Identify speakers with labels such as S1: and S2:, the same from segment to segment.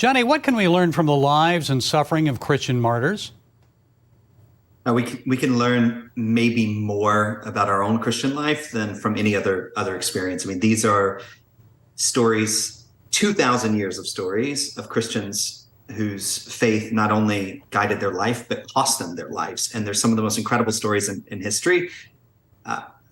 S1: Johnny, what can we learn from the lives and suffering of Christian martyrs?
S2: We can learn maybe more about our own Christian life than from any other experience. I mean, these are stories, 2,000 years of stories of Christians whose faith not only guided their life, but cost them their lives. And they're some of the most incredible stories in history.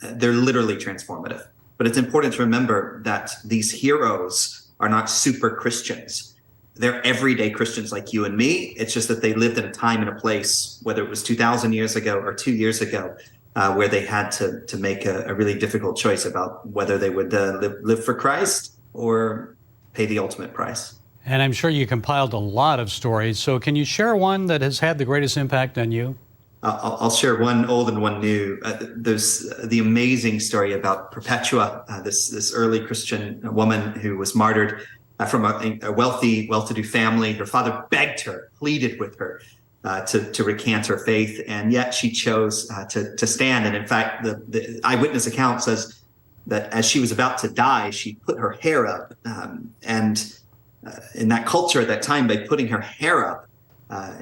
S2: They're literally transformative. But it's important to remember that these heroes are not super Christians. They're everyday Christians like you and me. It's just that they lived in a time and a place, whether it was 2,000 years ago or 2 years ago, where they had to make a really difficult choice about whether they would live for Christ or pay the ultimate price.
S1: And I'm sure you compiled a lot of stories. So can you share one that has had the greatest impact on you?
S2: I'll share one old and one new. There's the amazing story about Perpetua, this early Christian woman who was martyred from a wealthy, well-to-do family. Her father begged her, pleaded with her to recant her faith, and yet she chose to stand. And in fact, the eyewitness account says that as she was about to die, she put her hair up. And in that culture at that time, by putting her hair up,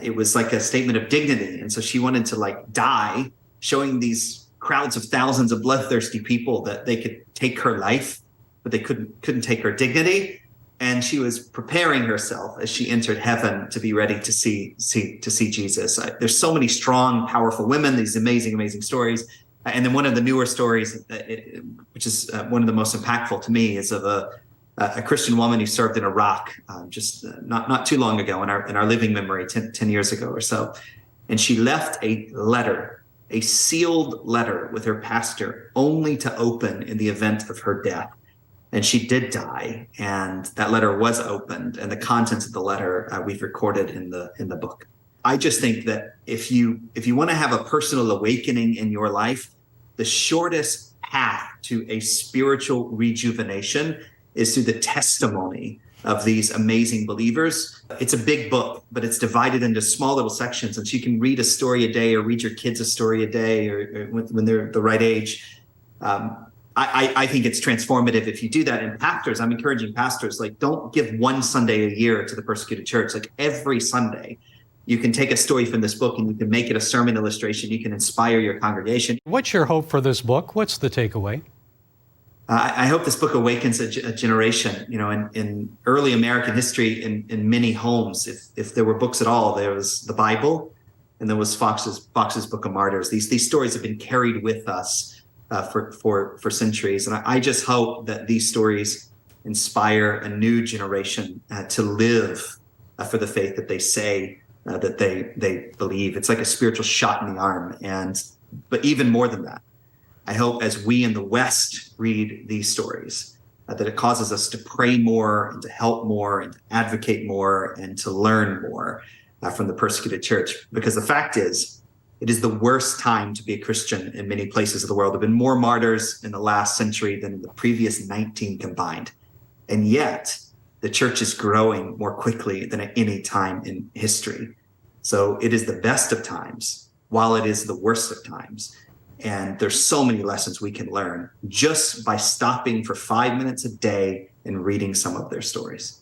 S2: it was like a statement of dignity. And so she wanted to die, showing these crowds of thousands of bloodthirsty people that they could take her life, but they couldn't take her dignity. And she was preparing herself as she entered heaven to be ready to see Jesus. There's so many strong, powerful women, these amazing stories. And then one of the newer stories, which is one of the most impactful to me, is of a Christian woman who served in Iraq just not too long ago in our living memory, 10 years ago or so. And she left a letter, a sealed letter with her pastor, only to open in the event of her death. And she did die, and that letter was opened, and the contents of the letter we've recorded in the book. I just think that if you want to have a personal awakening in your life, the shortest path to a spiritual rejuvenation is through the testimony of these amazing believers. It's a big book, but it's divided into small little sections, and so you can read a story a day or read your kids a story a day or when they're the right age. I think it's transformative if you do that. And pastors, I'm encouraging pastors, don't give one Sunday a year to the persecuted church. Every Sunday, you can take a story from this book and you can make it a sermon illustration. You can inspire your congregation.
S1: What's your hope for this book? What's the takeaway?
S2: I hope this book awakens a generation. In early American history, in many homes, if there were books at all, there was the Bible, and there was Fox's Book of Martyrs. These stories have been carried with us for centuries. And I just hope that these stories inspire a new generation to live for the faith that they say that they believe. It's like a spiritual shot in the arm. But even more than that, I hope as we in the West read these stories, that it causes us to pray more and to help more and to advocate more and to learn more from the persecuted church. Because the fact is, it is the worst time to be a Christian in many places of the world. There have been more martyrs in the last century than in the previous 19 combined. And yet, the church is growing more quickly than at any time in history. So it is the best of times, while it is the worst of times. And there's so many lessons we can learn just by stopping for 5 minutes a day and reading some of their stories.